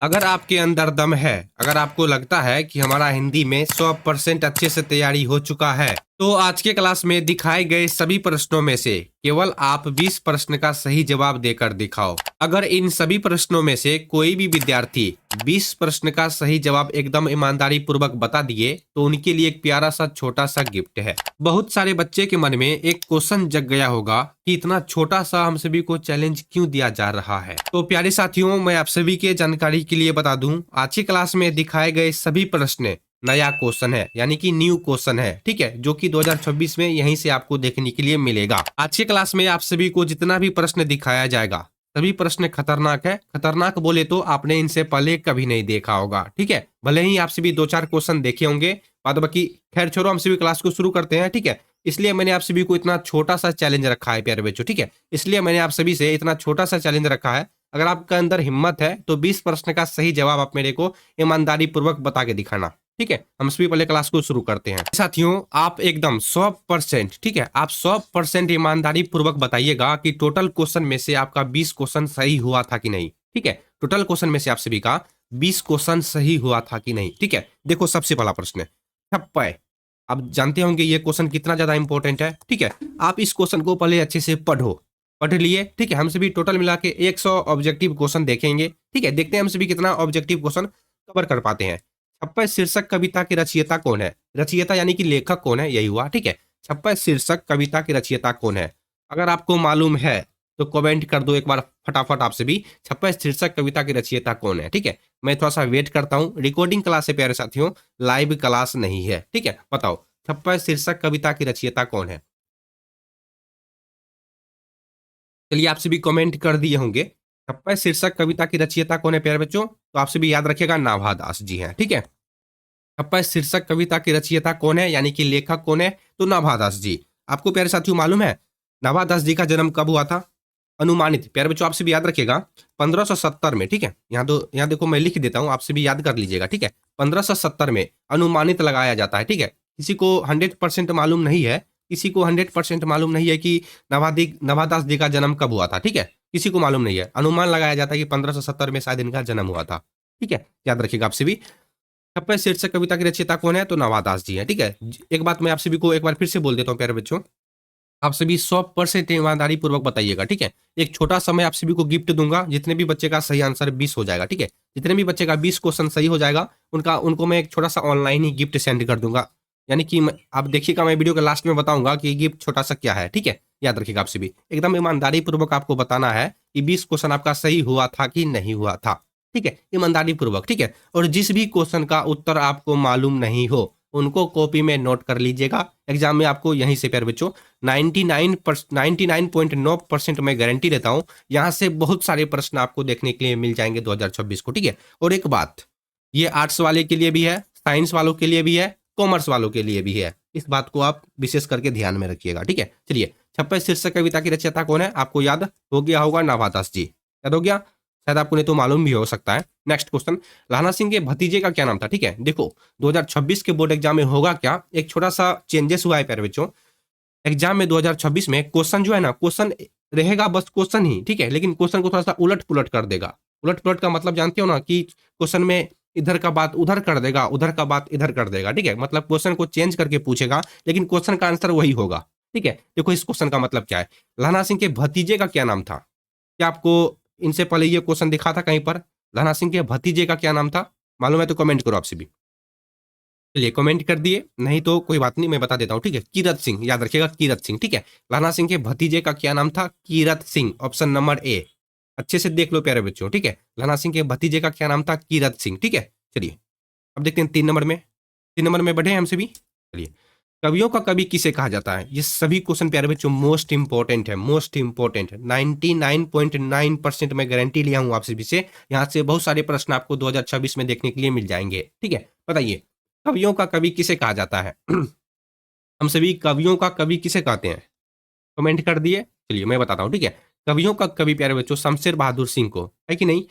अगर आपके अंदर दम है, अगर आपको लगता है कि हमारा हिंदी में 100% अच्छे से तैयारी हो चुका है, तो आज के क्लास में दिखाए गए सभी प्रश्नों में से केवल आप 20 प्रश्न का सही जवाब देकर दिखाओ। अगर इन सभी प्रश्नों में से कोई भी विद्यार्थी 20 प्रश्न का सही जवाब एकदम ईमानदारी पूर्वक बता दिए तो उनके लिए एक प्यारा सा छोटा सा गिफ्ट है। बहुत सारे बच्चे के मन में एक क्वेश्चन जग गया होगा कि इतना छोटा सा हम सभी को चैलेंज क्यों दिया जा रहा है। तो प्यारे साथियों, मैं आप सभी के जानकारी के लिए बता दूं, आज की क्लास में दिखाए गए सभी प्रश्न नया क्वेश्चन है, यानी कि न्यू क्वेश्चन है, ठीक है, जो कि 2026 में यहीं से आपको देखने के लिए मिलेगा। आज की क्लास में आप सभी को जितना भी प्रश्न दिखाया जाएगा सभी प्रश्न खतरनाक है। खतरनाक बोले तो आपने इनसे पहले कभी नहीं देखा होगा, ठीक है। भले ही आप सभी 2-4 क्वेश्चन देखे होंगे, बाद बाकी खैर छोड़ो, हम सभी क्लास को शुरू करते हैं, ठीक है। इसलिए मैंने आप सभी को इतना छोटा सा चैलेंज रखा है प्यारे बच्चों, ठीक है। इसलिए मैंने आप सभी से इतना छोटा सा चैलेंज रखा है। अगर आपके अंदर हिम्मत है तो 20 प्रश्न का सही जवाब आप मेरे को ईमानदारी पूर्वक बता के दिखाना, ठीक है। हम सभी पहले क्लास को शुरू करते हैं। साथियों, आप एकदम 100%, ठीक है, आप 100% ईमानदारी पूर्वक बताइएगा कि टोटल क्वेश्चन में से आपका 20 क्वेश्चन सही हुआ था कि नहीं, ठीक है। टोटल क्वेश्चन में से आप सभी का 20 क्वेश्चन सही हुआ था कि नहीं, ठीक है। देखो, सबसे पहला प्रश्न, छप्पय। आप जानते होंगे ये क्वेश्चन कितना ज्यादा इंपॉर्टेंट है, ठीक है। आप इस क्वेश्चन को पहले अच्छे से पढ़ लिए, ठीक है। हम सभी टोटल मिला के 100 ऑब्जेक्टिव क्वेश्चन देखेंगे, ठीक है। देखते हैं हम सभी कितना ऑब्जेक्टिव क्वेश्चन कवर कर पाते हैं। छप्पय शीर्षक कविता के रचयिता कौन है? रचयिता यानी कि लेखक कौन है, यही हुआ, ठीक है। छप्पय शीर्षक कविता के रचयिता कौन है? अगर आपको मालूम है तो कमेंट कर दो एक बार फटाफट आप सभी, छप्पय शीर्षक कविता के रचयिता कौन है, ठीक है। मैं थोड़ा सा वेट करता हूँ, रिकॉर्डिंग क्लास है प्यारे साथियों, लाइव क्लास नहीं है, ठीक है। बताओ, छप्पय शीर्षक कविता की रचयिता कौन है? चलिए, आप सभी कमेंट कर दिए होंगे। छप्पय शीर्षक कविता की रचयिता कौन है प्यारे बच्चों? तो आप सभी याद रखिएगा, नाभादास जी हैं, ठीक है। छप्पय शीर्षक कविता की रचयिता कौन है, यानी कि लेखक कौन है? तो नाभादास जी। आपको प्यारे साथियों मालूम है नाभादास जी का जन्म कब हुआ था? अनुमानित प्यारे बच्चों आपसे भी याद रखिएगा, 1570 में, ठीक है। यहाँ देखो मैं लिख देता हूँ, आपसे भी याद कर लीजिएगा, ठीक है। 1570 में अनुमानित लगाया जाता है, ठीक है। किसी को 100% मालूम नहीं है, किसी को 100% मालूम नहीं है कि नवादास जी का जन्म कब हुआ था, ठीक है। किसी को मालूम नहीं है, अनुमान लगाया जाता है कि 1570 में शायद इनका जन्म हुआ था, ठीक है। याद रखिएगा आपसे भी। छप्पय शीर्षक कविता की रचयिता कौन है? तो नवादास जी है, ठीक है। एक बात मैं आप सभी को एक बार फिर से बोल देता हूँ प्यारे बच्चों, आप सभी 100% ईमानदारी पूर्वक बताइएगा, ठीक है। एक छोटा सा मैं आप सभी को गिफ्ट दूंगा, जितने भी बच्चे का सही आंसर 20 हो जाएगा, ठीक है। जितने भी बच्चे का 20 क्वेश्चन सही हो जाएगा उनको मैं एक छोटा सा ऑनलाइन ही गिफ्ट सेंड कर दूंगा। यानी कि आप देखिएगा, मैं वीडियो के लास्ट में बताऊंगा कि गिफ्ट छोटा सा क्या है, ठीक है। याद रखिएगा आप सभी, एकदम ईमानदारी पूर्वक आपको बताना है कि 20 क्वेश्चन आपका सही हुआ था कि नहीं हुआ था, ठीक है। ईमानदारी पूर्वक, ठीक है। और जिस भी क्वेश्चन का उत्तर आपको मालूम नहीं हो उनको कॉपी में नोट कर लीजिएगा। एग्जाम में आपको यहीं से प्यारे बच्चों 99.9% मैं गारंटी देता हूं, यहां से बहुत सारे प्रश्न आपको देखने के लिए मिल जाएंगे 2026 को, ठीक है। और एक बात, ये आर्ट्स वाले के लिए भी है, साइंस वालों के लिए भी है, कॉमर्स वालों के लिए भी है। इस बात को आप विशेष करके ध्यान में रखिएगा, ठीक है। चलिए, छप्पय शीर्षक कविता की रचयिता कौन है? आपको याद हो गया होगा, नाभादास जी। याद हो गया, शायद आपको नहीं तो मालूम भी हो सकता है। नेक्स्ट क्वेश्चन, लाना सिंह के भतीजे का क्या नाम था? ठीक है, देखो 2026 के बोर्ड एग्जाम में होगा क्या, एक छोटा सा चेंजेस हुआ है प्यारे बच्चों। एग्जाम में 2026 में क्वेश्चन जो है ना, क्वेश्चन रहेगा बस क्वेश्चन ही, ठीक है, लेकिन क्वेश्चन को थोड़ा सा उलट पुलट कर देगा। उलट पुलट का मतलब जानते हो ना, कि क्वेश्चन में इधर का बात उधर कर देगा, उधर का बात इधर कर देगा, ठीक है। मतलब क्वेश्चन को चेंज करके पूछेगा, लेकिन क्वेश्चन का आंसर वही होगा, ठीक है। देखो इस क्वेश्चन का मतलब क्या है, लाना सिंह के भतीजे का क्या नाम था? क्या आपको इनसे पहले ये क्वेश्चन दिखा था कहीं पर? लाना सिंह के भतीजे का क्या नाम था? मालूम है तो कमेंट करो आपसे भी। चलिए कमेंट कर दिए, नहीं तो कोई बात नहीं, मैं बता देता हूँ, ठीक है। कीरत सिंह, याद रखिएगा, कीरत सिंह, ठीक है। लाना सिंह के भतीजे का क्या नाम था? Kirat Singh, option number A. अच्छे से देख लो प्यारे बच्चों, ठीक है। लाना सिंह के भतीजे का क्या नाम था? कीरत सिंह, ठीक है। चलिए अब देखते हैं 3 नंबर में, 3 नंबर में बढ़े हम सभी। चलिए, कवियों का कवि किसे कहा जाता है? ये सभी क्वेश्चन प्यारे बच्चों मोस्ट इंपॉर्टेंट है, मोस्ट इंपॉर्टेंट 99.9% मैं गारंटी लिया हूं आप सभी से। यहाँ से बहुत सारे प्रश्न आपको 2026 में देखने के लिए मिल जाएंगे, ठीक है। बताइए, कवियों का कवि किसे कहा जाता है? हम सभी कवियों का कवि किसे कहते हैं? कमेंट कर दिए। चलिए मैं बताता हूँ, ठीक है। कवियों का कवि प्यारे बच्चों शमशेर बहादुर सिंह को, है कि नहीं?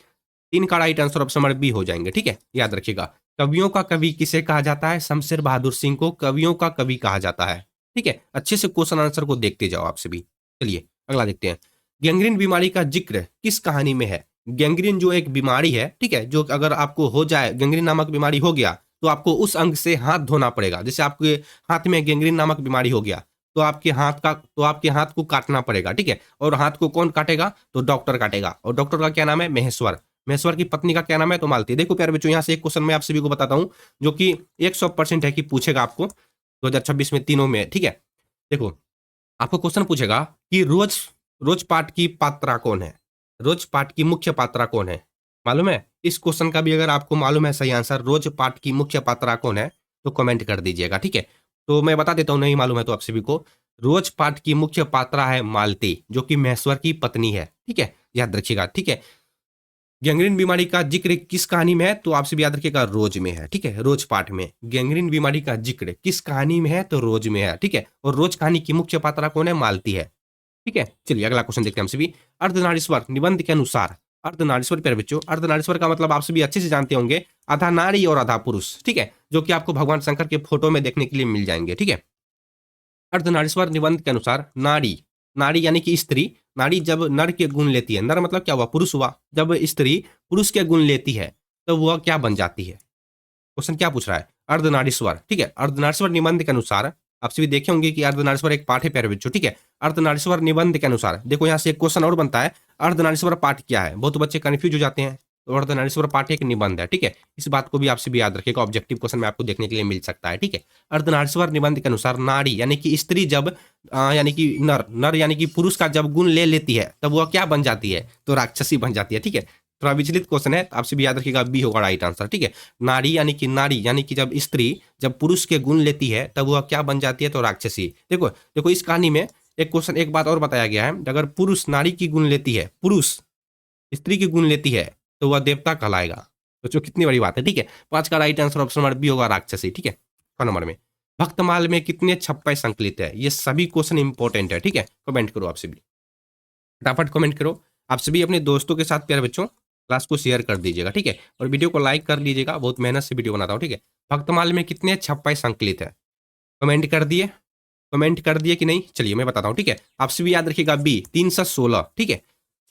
3 का right answer option number B हो जाएंगे, ठीक है। याद रखिएगा, कवियों का कवि किसे कहा जाता है? शमशेर बहादुर सिंह को कवियों का कवि कहा जाता है, ठीक है। अच्छे से क्वेश्चन आंसर को देखते जाओ आप सभी। चलिए अगला देखते हैं, गैंग्रीन बीमारी का जिक्र किस कहानी में है? गैंग्रीन जो एक बीमारी है, ठीक है, जो अगर आपको हो जाए, गैंग्रीन नामक बीमारी हो गया, तो आपको उस अंग से हाथ धोना पड़ेगा। जैसे आपके हाथ में गैंग्रीन नामक बीमारी हो गया, तो आपके हाथ को काटना पड़ेगा, ठीक है। और हाथ को कौन काटेगा? तो डॉक्टर काटेगा। और डॉक्टर का क्या नाम है? महेश्वर। महेश्वर की पत्नी का क्या नाम है? तो मालती। देखो प्यारे बच्चों, यहाँ से एक क्वेश्चन मैं आप सभी को बताता हूँ, जो कि 100% है कि पूछेगा आपको 2026 में तीनों में, ठीक है। देखो, आपको क्वेश्चन पूछेगा कि रोज रोज पाठ की पात्रा कौन है? रोज पाठ की मुख्य पात्रा कौन है? मालूम है? इस क्वेश्चन का भी अगर आपको मालूम है सही आंसर, रोज पाठ की मुख्य पात्रा कौन है, तो कमेंट कर दीजिएगा, ठीक है। तो मैं बता देता हूँ, नहीं मालूम है तो आप सभी को, रोज पाठ की मुख्य पात्रा है मालती, जो कि महेश्वर की पत्नी है, ठीक है। याद रखिएगा, ठीक है। गैंग्रीन बीमारी का जिक्र किस कहानी में है? तो आपसे भी याद रखिएगा, रोज में है, ठीक है। रोज पाठ में गैंग्रीन बीमारी का जिक्र किस कहानी में है? तो रोज में है, ठीक है। और रोज कहानी की मुख्य पात्रा कौन है? मालती है, ठीक है। चलिए अगला क्वेश्चन देखते हैं हमसे भी। अर्धनारीश्वर निबंध के अनुसार, अर्धनारीश्वर प्यारे बच्चों, अर्धनारीश्वर का मतलब आप सभी अच्छे से जानते होंगे, आधा नारी और आधा पुरुष, ठीक है, जो कि आपको भगवान शंकर के फोटो में देखने के लिए मिल जाएंगे, ठीक है। अर्धनारीश्वर निबंध के अनुसार नारी, नारी यानी कि स्त्री, नारी जब नर के गुण लेती है, नर मतलब क्या हुआ? पुरुष हुआ। जब स्त्री पुरुष के गुण लेती है, तो वह क्या बन जाती है? क्वेश्चन क्या पूछ रहा है? अर्धनारीश्वर, ठीक है। अर्धनारीश्वर निबंध के अनुसार, आप सभी देखे होंगे कि अर्धनारीश्वर एक पाठ है प्यारे बच्चों, ठीक है। अर्धनारीश्वर निबंध के अनुसार, देखो यहाँ से एक क्वेश्चन और बनता है, अर्धनारीश्वर पाठ क्या है? बहुत बच्चे कंफ्यूज हो जाते हैं। तो अर्धनारीश्वर पाठ एक निबंध है, ठीक है। इस बात को भी आपसे भी याद रखिएगा, ऑब्जेक्टिव क्वेश्चन में आपको देखने के लिए मिल सकता है, ठीक है। अर्धनारीश्वर निबंध के अनुसार नारी यानी कि स्त्री जब यानी कि नर यानी कि पुरुष का जब गुण ले लेती है, तब वह क्या बन जाती है? तो राक्षसी बन जाती है, ठीक है। थोड़ा विचलित क्वेश्चन है, आपसे भी याद रखिएगा, बी होगा राइट आंसर, ठीक है। नारी यानी कि जब स्त्री जब पुरुष के गुण लेती है, तब वह क्या बन जाती है? तो राक्षसी। देखो देखो, इस कहानी में एक क्वेश्चन, एक बात और बताया गया है, अगर पुरुष नारी की गुण लेती है, पुरुष स्त्री की गुण लेती है, तो वह देवता कहलाएगा। सोचो कितनी बड़ी बात है, ठीक है। 5 का right answer option number B होगा, राक्षसी, ठीक है। 6 नंबर में भक्तमाल में कितने छप्पे संकलित है? ये सभी क्वेश्चन इंपॉर्टेंट है, ठीक है। कमेंट करो आप सभी, फटाफट कमेंट करो। आप सभी अपने दोस्तों के साथ प्यारे बच्चों क्लास को शेयर कर दीजिएगा, ठीक है। और वीडियो को लाइक कर लीजिएगा, बहुत मेहनत से वीडियो बनाता हूँ, ठीक है। भक्तमाल में कितने छप्पे संकलित है? कमेंट कर दिए? कमेंट कर दिए कि नहीं? चलिए मैं बताता हूँ, ठीक है। आप सभी याद रखिएगा, बी 316, ठीक है।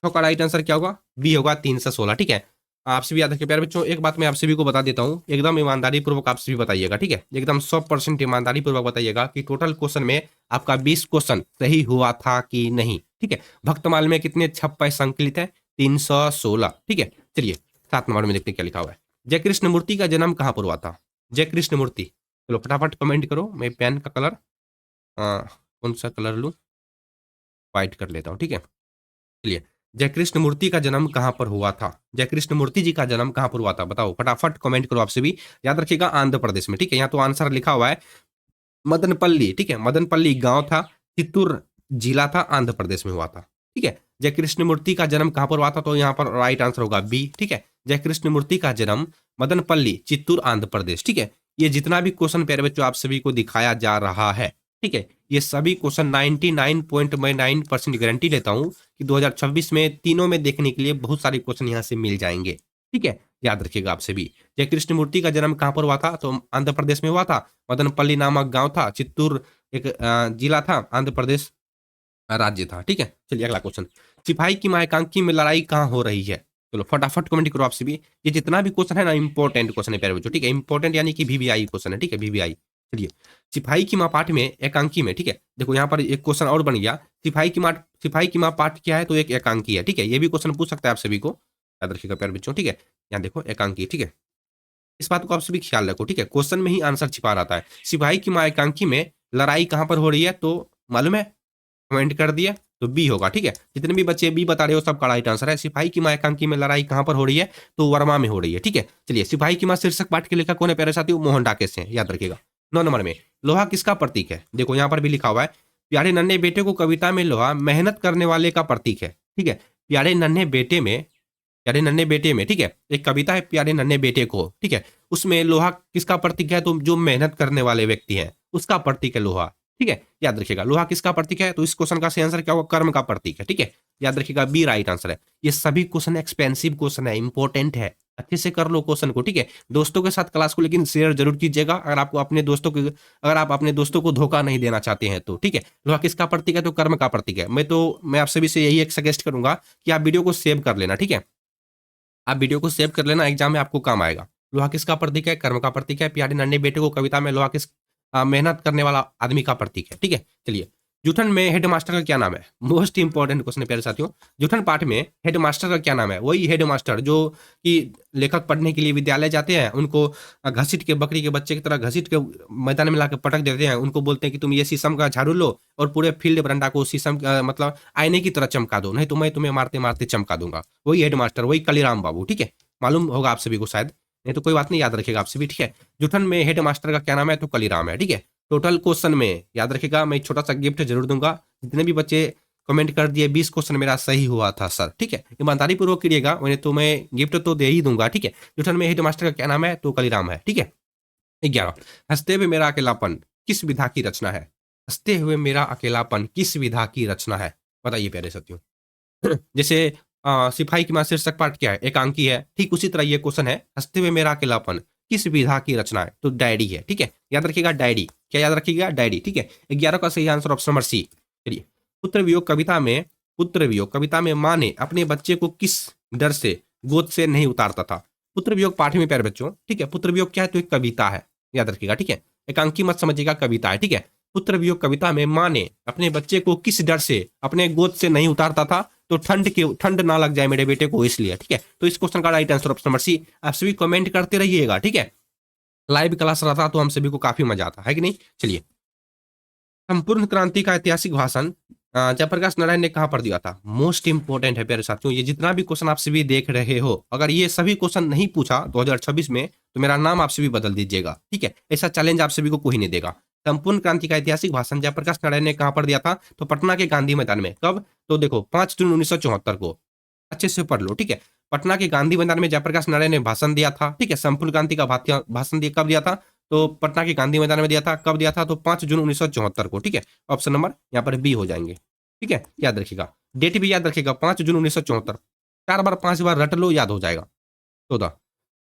6 का राइट आंसर क्या होगा? बी होगा 316, ठीक है। आप सभी याद रखिए प्यारे बच्चों, एक बात मैं आप सभी को बता देता हूँ, एकदम ईमानदारी पूर्वक आप सभी बताइएगा, ठीक है। एकदम 100% ईमानदारी पूर्वक बताइएगा कि टोटल क्वेश्चन में आपका 20 क्वेश्चन सही हुआ था कि नहीं, ठीक है। भक्तमाल में कितने छप्पे संकलित है? 316, ठीक है। चलिए 7 नंबर में देखते हैं क्या लिखा हुआ है। जय कृष्ण मूर्ति का जन्म कहाँ पर हुआ था? जय कृष्ण मूर्ति, चलो फटाफट कमेंट करो। मैं पेन का कलर कौन सा कलर लूँ? व्हाइट कर लेता हूँ, ठीक है। चलिए, जय कृष्ण मूर्ति का जन्म कहाँ पर हुआ था? जय कृष्ण मूर्ति जी का जन्म कहाँ पर हुआ था? बताओ फटाफट कमेंट करो आपसे भी। याद रखिएगा, आंध्र प्रदेश में, ठीक है। यहाँ तो आंसर लिखा हुआ है मदनपल्ली, ठीक है। मदनपल्ली गांव था, चित्तूर जिला था, आंध्र प्रदेश में हुआ था, ठीक है। जय कृष्ण मूर्ति का जन्म कहाँ पर हुआ था? तो यहाँ पर राइट आंसर होगा बी, ठीक है। जय कृष्ण मूर्ति का जन्म मदनपल्ली, चित्तूर, आंध्र प्रदेश, ठीक है। ये जितना भी क्वेश्चन प्यारे बच्चों आप सभी को दिखाया जा रहा है, ठीक है, ये सभी क्वेश्चन 99.9% गारंटी लेता हूं कि 2026 में तीनों में देखने के लिए बहुत सारे क्वेश्चन यहाँ से मिल जाएंगे, ठीक है। याद रखिएगा आप सभी। जय कृष्ण मूर्ति का जन्म कहाँ पर हुआ था? तो आंध्र प्रदेश में हुआ था, मदनपल्ली नामक गांव था, चित्तूर एक जिला था, आंध्र प्रदेश राज्य था, ठीक है। चलिए अगला क्वेश्चन। सिपाही की मायकांकी में लड़ाई कहाँ हो रही है? चलो फटाफट कमेंट करो आप सभी। ये जितना भी क्वेश्चन है ना, इंपॉर्टेंट क्वेश्चन है प्यारे बच्चों, ठीक है। इंपॉर्टेंट यानी कि वीवीआई क्वेश्चन है, ठीक है, वीवीआई। चलिए, सिपाही की माँ पाठ में एकांकी में, ठीक है। देखो यहाँ पर एक क्वेश्चन और बन गया, सिपाही की माँ पाठ क्या है? तो एक एकांकी है, ठीक है। ये भी क्वेश्चन पूछ सकता है आप सभी को, याद रखिएगा प्यारे बच्चों, ठीक है। यहाँ देखो एकांकी, ठीक है। इस बात को आप सभी ख्याल रखो, ठीक है। क्वेश्चन में ही आंसर छिपा रहता है। सिपाही की माँ एकांकी में लड़ाई कहाँ पर हो रही है? तो मालूम है? कमेंट कर दिया, तो बी होगा, ठीक है। जितने भी बच्चे बी बता रहे हो सबका राइट आंसर है। सिपाही की माँ एकांकी में लड़ाई कहाँ पर हो रही है? तो वर्मा में हो रही है, ठीक है। चलिए, सिपाही की माँ शीर्षक पाठ के लेखक कौन है प्यारे साथियों? मोहन डाकेश हैं, याद रखिएगा। 9 नंबर में लोहा किसका प्रतीक है? देखो यहाँ पर भी लिखा हुआ है, प्यारे नन्हे बेटे को कविता में लोहा मेहनत करने वाले का प्रतीक है, ठीक है। प्यारे नन्हे बेटे में, ठीक है, एक कविता है प्यारे नन्हे बेटे को, ठीक है। उसमें लोहा किसका प्रतीक है? तो जो मेहनत करने वाले व्यक्ति हैं उसका प्रतीक है लोहा, ठीक है। याद रखिएगा, लोहा किसका प्रतीक है? तो इस क्वेश्चन का सही आंसर क्या होगा? कर्म का प्रतीक है, ठीक है। याद रखिएगा, बी राइट आंसर है। ये सभी क्वेश्चन एक्सपेंसिव क्वेश्चन है, इंपॉर्टेंट है, अच्छे से कर लो क्वेश्चन को, ठीक है। दोस्तों के साथ क्लास को लेकिन शेयर जरूर कीजिएगा, अगर आप अपने दोस्तों को धोखा नहीं देना चाहते हैं तो, ठीक है। लोहा किसका प्रतीक है? तो कर्म का प्रतीक है। मैं आप सभी से यही एक सजेस्ट करूंगा कि आप वीडियो को सेव कर लेना, ठीक है। आप वीडियो को सेव कर लेना, एग्जाम में आपको काम आएगा। लोहा किसका प्रतीक है? कर्म का प्रतीक है। प्यारे नन्हे बेटे को कविता में लोहा किस मेहनत करने वाला आदमी का प्रतीक है। ठीक है, चलिए। जूठन में हेडमास्टर का क्या नाम है? मोस्ट इंपॉर्टेंट क्वेश्चन है प्यारे साथियों। जूठन पाठ में हेडमास्टर का क्या नाम है? वही हेडमास्टर जो कि लेखक पढ़ने के लिए विद्यालय जाते हैं, उनको घसीट के बकरी के बच्चे की तरह घसीट के मैदान में लाकर पटक देते हैं। उनको बोलते हैं कि तुम ये शीशम का झाड़ू लो और पूरे फील्ड बरंडा को शीशम मतलब आईने की तरह चमका दो, नहीं तो मैं तुम्हें मारते मारते चमका दूंगा। वही हेडमास्टर, वही कलीराम बाबू। ठीक है, मालूम होगा आप सभी को शायद, नहीं तो कोई बात नहीं, याद रखेगा आप सभी। ठीक है, जूठन में हेडमास्टर का क्या नाम है? तो कलीराम है। ठीक है, टोटल क्वेश्चन में याद रखेगा, मैं एक छोटा सा गिफ्ट जरूर दूंगा। जितने भी बच्चे कमेंट कर दिए 20 क्वेश्चन मेरा सही हुआ था सर। ठीक है, ईमानदारी पूर्वक करिएगा, मैंने तो मैं गिफ्ट तो दे ही दूंगा। ठीक है, जूठन में हेडमास्टर का क्या नाम है? तो कलीराम है। ठीक है, 11, हंसते हुए मेरा अकेलापन किस विधा की रचना है? हंसते हुए मेरा अकेलापन किस विधा की रचना है? बताइए प्यारे साथियों। जैसे सिपाही की मां शीर्षक पाठ क्या है? एकांकी है। ठीक उसी तरह ये क्वेश्चन है, हंसते हुए मेरा अकेलापन किस विधा की रचना है? तो डायरी है। ठीक है, याद रखिएगा डायरी। क्या याद रखिएगा? डायरी। ठीक है, 11 का सही आंसर ऑप्शन नंबर सी। चलिए, पुत्र वियोग कविता में माँ ने अपने बच्चे को किस डर से गोद से नहीं उतारता था? पुत्र वियोग पाठ में प्यारे बच्चों, ठीक है, पुत्र वियोग क्या है? तो एक कविता है, याद रखिएगा। ठीक है, एकांकी मत समझिएगा, कविता है। ठीक है, पुत्र वियोग कविता में माँ ने अपने बच्चे को किस डर से अपने गोद से नहीं उतारता था? तो ठंड ना लग जाए मेरे बेटे को, इसलिए। ठीक है, तो इस क्वेश्चन का right answer option number C. आप सभी कमेंट करते रहिएगा। ठीक है, लाइव क्लास रहता तो हम सभी को काफी मजा आता है कि नहीं। चलिए, संपूर्ण क्रांति का ऐतिहासिक भाषण जयप्रकाश नारायण ने कहां पर दिया था? मोस्ट इंपोर्टेंट है प्यारे साथियों, ये जितना भी क्वेश्चन आप सभी देख रहे हो, अगर ये सभी क्वेश्चन नहीं पूछा 2026 में तो मेरा नाम आप सभी बदल दीजिएगा। ठीक है, ऐसा चैलेंज आप सभी को कोई नहीं देगा। संपूर्ण क्रांति का ऐतिहासिक भाषण जयप्रकाश नारायण ने कहां पर दिया था? तो पटना के गांधी मैदान में। कब? तो देखो 5 जून 1974 को। अच्छे से पढ़ लो। ठीक है, पटना के गांधी मैदान में जयप्रकाश नारायण ने भाषण दिया था। ठीक है, संपूर्ण क्रांति का भाषण कब दिया था? तो पटना के गांधी मैदान में दिया था। कब दिया था? तो 5 जून 1974 को। ठीक है, ऑप्शन नंबर यहाँ पर बी हो जाएंगे। ठीक है, याद रखिएगा, डेट भी याद रखिएगा, 5 जून 1974। 4 बार 5 बार रट लो, याद हो जाएगा। 14,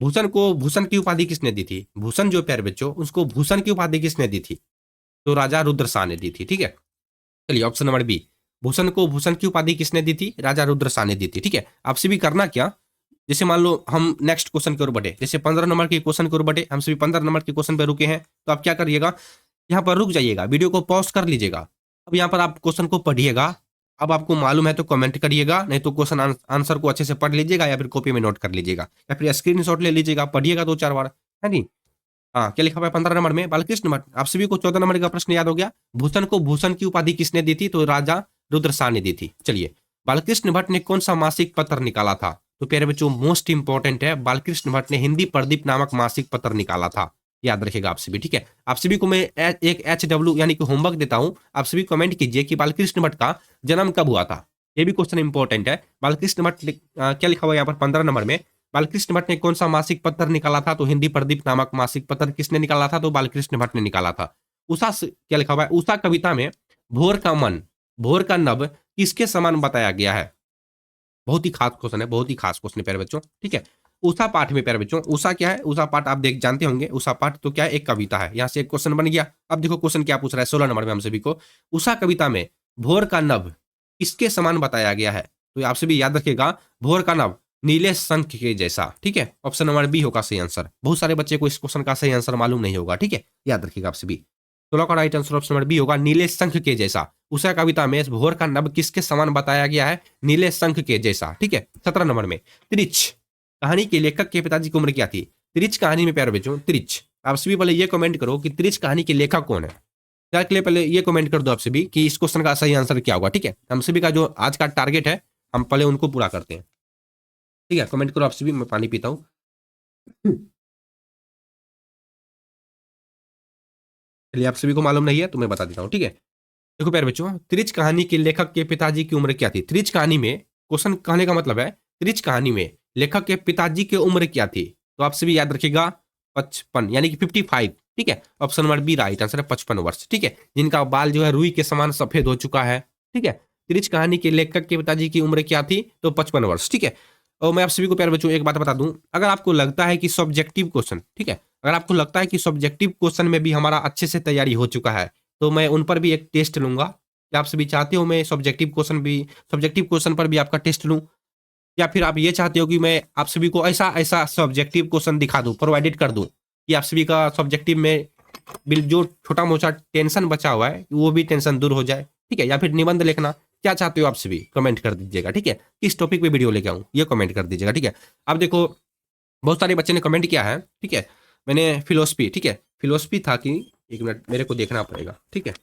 भूषण को भूषण की उपाधि किसने दी थी? भूषण जो प्यारे बच्चों, उसको भूषण की उपाधि किसने दी थी? तो राजा रुद्र शाह ने दी थी। ठीक है, चलिए ऑप्शन नंबर बी, भूषण को भूषण की उपाधि किसने दी थी? राजा रुद्र शाह ने दी थी। ठीक है, आपसे भी करना क्या, जैसे मान लो हम नेक्स्ट क्वेश्चन की ओर बढ़े, जैसे 15 नंबर के क्वेश्चन की ओर बढ़े, हम सभी 15 नंबर के क्वेश्चन पे रुके हैं, तो आप क्या करिएगा, यहाँ पर रुक जाइएगा, वीडियो को पॉज कर लीजिएगा। अब यहाँ पर आप क्वेश्चन को पढ़िएगा। अब आपको मालूम है तो कमेंट करिएगा, नहीं तो क्वेश्चन आंसर को अच्छे से पढ़ लीजिएगा या फिर कॉपी में नोट कर लीजिएगा या फिर स्क्रीनशॉट ले लीजिएगा, पढ़िएगा 2-4 बार, है नहीं। हाँ, क्या लिखा हुआ है 15 नंबर में? बालकृष्ण भट्ट। आप सभी को 14 नंबर का प्रश्न याद हो गया। भूषण को भूषण की उपाधि किसने दी थी? तो राजा रुद्र शाह ने दी थी। चलिए, बालकृष्ण भट्ट ने कौन सा मासिक पत्र निकाला था? तो प्यारे बच्चों, मोस्ट इंपॉर्टेंट है, बालकृष्ण भट्ट ने हिंदी प्रदीप नामक मासिक पत्र निकाला था। याद रखेगा आप सभी। ठीक है, आप सभी को मैं एक HW यानी कि होमवर्क देता हूं, आप सभी कमेंट कीजिए कि बालकृष्ण भट्ट का जन्म कब हुआ था। ये भी क्वेश्चन इंपॉर्टेंट है। बालकृष्ण भट्ट क्या लिखा हुआ है यहाँ पर 15 नंबर में? बालकृष्ण भट्ट ने कौन सा मासिक पत्र निकाला था? तो हिंदी प्रदीप नामक मासिक पत्र किसने निकाला था? तो बालकृष्ण भट्ट ने निकाला था। उषा क्या लिखा हुआ है? उषा कविता में भोर का मन, भोर का नभ किसके समान बताया गया है? बहुत ही खास क्वेश्चन है, बहुत ही खास क्वेश्चन है प्यारे बच्चों। ठीक है, उषा पाठ में प्यारे बच्चों, उषा क्या है? उषा पाठ आप देख जानते होंगे, उषा पाठ तो क्या है? एक कविता है। यहाँ से एक क्वेश्चन बन गया। अब देखो क्वेश्चन क्या पूछ रहा है 16 नंबर में हम सभी को, उषा कविता में भोर का नभ किसके समान बताया गया है? तो आप सभी याद रखिएगा, भोर का नभ नीले शंख के जैसा। ठीक है, ऑप्शन नंबर बी होगा सही आंसर। बहुत सारे बच्चे को इस क्वेश्चन का सही आंसर मालूम नहीं होगा। ठीक है, याद रखिएगा आप सभी। 16 का right answer option number B होगा, नीले शंख के जैसा। उषा कविता में भोर का नभ किसके समान बताया गया है? नीले शंख के जैसा। ठीक है, 17 नंबर में त्रिच कहानी के लेखक के पिताजी की उम्र क्या थी? त्रिच कहानी में प्यारे बच्चों, त्रिच, आप सभी पहले ये कमेंट करो कि त्रिच कहानी के लेखक कौन है। क्या के लिए पहले ये कमेंट कर दो आप सभी कि इस क्वेश्चन का सही आंसर क्या होगा। ठीक है, हम सभी का जो आज का टारगेट है, हम पहले उनको पूरा करते हैं। ठीक है, कमेंट करो आप सभी, मैं पानी पीता हूँ। चलिए, आप सभी को मालूम नहीं है तो मैं बता देता हूँ। ठीक है, देखो प्यारे बच्चों, त्रिच कहानी के लेखक के पिताजी की उम्र क्या थी? त्रिच कहानी में, क्वेश्चन कहने का मतलब है, त्रिच कहानी में लेखक के पिताजी की उम्र क्या थी? तो आप सभी याद रखिएगा 55 यानी कि 55। ठीक है, option number B right answer है, 55 वर्ष। ठीक है, जिनका बाल जो है रुई के समान सफेद हो चुका है। ठीक है, त्रिच कहानी के लेखक के पिताजी की उम्र क्या थी? तो 55 वर्ष। ठीक है, और मैं आप सभी को प्यारे बच्चों एक बात बता दूं, अगर आपको लगता है कि सब्जेक्टिव क्वेश्चन, ठीक है, अगर आपको लगता है कि सब्जेक्टिव क्वेश्चन में भी हमारा अच्छे से तैयारी हो चुका है, तो मैं उन पर भी एक टेस्ट लूंगा। क्या आप सभी चाहते हो मैं सब्जेक्टिव क्वेश्चन पर भी आपका टेस्ट लूं? या फिर आप ये चाहते हो कि मैं आप सभी को ऐसा ऐसा सब्जेक्टिव क्वेश्चन दिखा दूं, प्रोवाइडेड कर दूं कि आप सभी का सब्जेक्टिव में जो छोटा मोटा टेंशन बचा हुआ है वो भी टेंशन दूर हो जाए, ठीक है। या फिर निबंध लिखना, क्या चाहते हो आप सभी कमेंट कर दीजिएगा, ठीक है। किस टॉपिक पे वीडियो लेके आऊं ये कमेंट कर दीजिएगा, ठीक है। अब देखो बहुत सारे बच्चे ने कमेंट किया है, ठीक है। मैंने फिलोसफी, ठीक है, फिलोसफी था कि, एक मिनट मेरे को देखना पड़ेगा, ठीक है।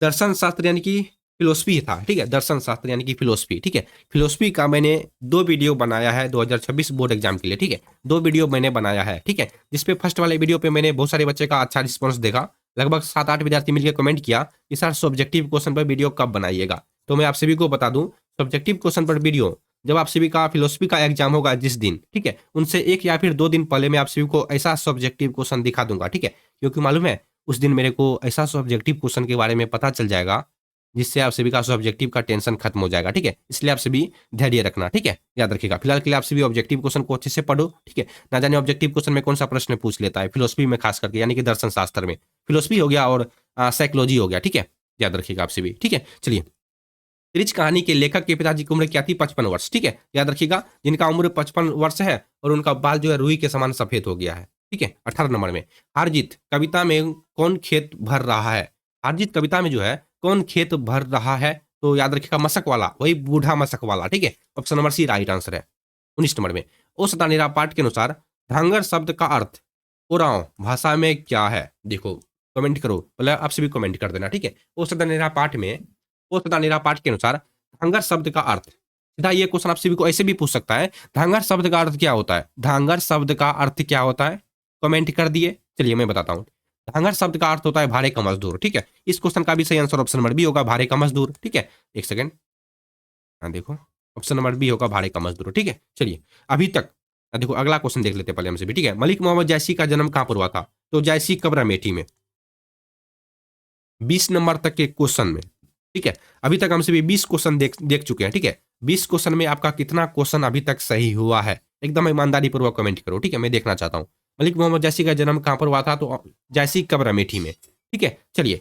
दर्शन शास्त्र यानी कि फिलोसफी था, ठीक है, दर्शन शास्त्र यानी कि फिलोसफी, ठीक है। फिलोसफी का मैंने 2 वीडियो बनाया है 2026 बोर्ड एग्जाम के लिए, ठीक है। 2 वीडियो मैंने बनाया है, ठीक है। जिसपे फर्स्ट वाले वीडियो पे मैंने बहुत सारे बच्चे का अच्छा रिस्पॉन्स देखा, लगभग 7-8 विद्यार्थी मिलकर कमेंट किया कि सर सब्जेक्टिव क्वेश्चन पर वीडियो कब बनाइएगा। तो मैं आप सभी को बता दूं, सब्जेक्टिव क्वेश्चन पर वीडियो जब आप सभी का फिलोसफी का एग्जाम होगा जिस दिन, ठीक है, उनसे 1 या फिर 2 दिन पहले मैं आप सभी को ऐसा सब्जेक्टिव क्वेश्चन दिखा दूंगा, ठीक है। क्योंकि मालूम है उस दिन मेरे को ऐसा सब्जेक्टिव क्वेश्चन के बारे में पता चल जाएगा जिससे आप सभी का सब्जेक्टिव का टेंशन खत्म हो जाएगा, ठीक है। इसलिए आप सभी धैर्य रखना, ठीक है, याद रखिएगा। फिलहाल के लिए आप सभी ऑब्जेक्टिव क्वेश्चन को अच्छे से पढ़ो, ठीक है। ना जाने ऑब्जेक्टिव क्वेश्चन में कौन सा प्रश्न पूछ लेता है फिलोसफी में, खास करके यानी कि दर्शन शास्त्र में। फिलोसफी हो गया और साइकोलॉजी हो गया, ठीक है, याद रखिएगा आप सभी, ठीक है। चलिए, रिच कहानी के लेखक के पिताजी की उम्र क्या थी? 55 वर्ष, ठीक है, याद रखिएगा। जिनका उम्र 55 वर्ष है और उनका बाल जो है रुई के समान सफेद हो गया है, ठीक है। 18 नंबर में, हारजीत कविता में कौन खेत भर रहा है? हारजीत कविता में जो है कौन खेत भर रहा है? तो याद रखिएगा मशक वाला, वही बूढ़ा मशक वाला, ठीक है। Option number C right answer है। 19 नंबर में, ओ सदानेरा पाठ के अनुसार धांगर शब्द का अर्थ उरांव भाषा में क्या है? देखो कमेंट करो, मतलब आप सभी कमेंट कर देना, ठीक है। ओ सदानेरा पाठ में, ओ सदानेरा पाठ के अनुसार धांगर शब्द का अर्थ, सीधा ये क्वेश्चन आप सभी को ऐसे भी पूछ सकता है, धांगर शब्द का अर्थ क्या होता है? धांगर शब्द का अर्थ क्या होता है? कमेंट कर दिए। चलिए मैं बताता हूँ। धांगर शब्द का अर्थ होता है भारे का मजदूर, ठीक है। इस क्वेश्चन का भी सही आंसर ऑप्शन नंबर बी होगा, भारे का मजदूर, ठीक है। एक सेकंड, हाँ देखो, ऑप्शन नंबर बी होगा भारे का मजदूर, ठीक है। चलिए अभी तक देखो अगला क्वेश्चन देख लेते हैं पहले हमसे भी, ठीक है। मलिक मोहम्मद जैसी का जन्म कहां पर हुआ था? तो जैसी कब्र अमेठी में। 20 नंबर तक के क्वेश्चन में, ठीक है। अभी तक हम सभी 20 क्वेश्चन देख चुके हैं, ठीक है। 20 क्वेश्चन में आपका कितना क्वेश्चन अभी तक सही हुआ है? एकदम ईमानदारी पूर्वक कमेंट करो, ठीक है, मैं देखना चाहता हूं। मलिक मोहम्मद जैसी का जन्म कहां पर हुआ था? तो जैसी कब्र अमेठी में, ठीक है। चलिए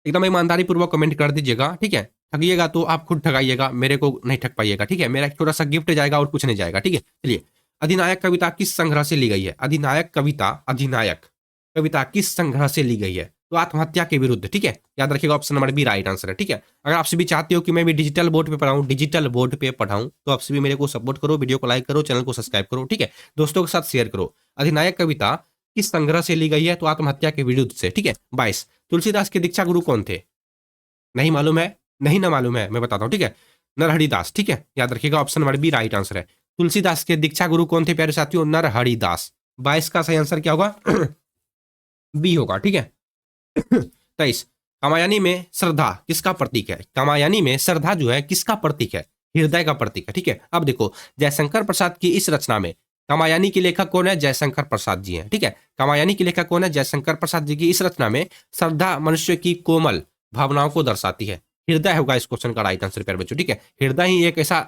एकदम ईमानदारी पूर्वक कमेंट कर दीजिएगा, ठीक है। ठगिएगा तो आप खुद ठगाइएगा, मेरे को नहीं ठग पाइएगा, ठीक है। मेरा एक छोटा सा गिफ्ट जाएगा और कुछ नहीं जाएगा, ठीक है। चलिए, अधिनायक कविता किस संग्रह से ली गई है? अधिनायक कविता, अधिनायक कविता किस संग्रह से ली गई है? तो आत्महत्या के विरुद्ध, ठीक है, याद रखिएगा option number B right answer है, ठीक है। अगर आप सभी चाहते हो कि मैं भी डिजिटल बोर्ड पे पढ़ाऊं, डिजिटल बोर्ड पे पढ़ाऊं, तो आप सभी मेरे को सपोर्ट करो, वीडियो को लाइक करो, चैनल को सब्सक्राइब करो, ठीक है, दोस्तों के साथ शेयर करो। अधिनायक कविता किस संग्रह से ली गई है? तो आत्महत्या के विरुद्ध से, ठीक है। 22, तुलसीदास के दीक्षा गुरु कौन थे? नहीं मालूम है? नहीं ना मालूम है, मैं बताता हूं, ठीक है। नरहरिदास, ठीक है, याद रखिएगा option number B right answer है। तुलसीदास के दीक्षा गुरु कौन थे प्यारे साथियों? नरहरिदास। 22 का सही आंसर क्या होगा? बी होगा, ठीक है। 23, कामायनी में श्रद्धा किसका प्रतीक है? कामायनी में श्रद्धा जो है किसका प्रतीक है? हृदय का प्रतीक है, ठीक है। अब देखो, जयशंकर प्रसाद की इस रचना में कामायनी के लेखक कौन है? जयशंकर प्रसाद जी हैं, ठीक है। कामायनी के लेखक कौन है? जयशंकर प्रसाद जी की इस रचना में श्रद्धा मनुष्य की कोमल भावनाओं को दर्शाती है। हृदय होगा इस क्वेश्चन का राइट आंसर प्यारे बच्चों, ठीक है। हृदय ही एक ऐसा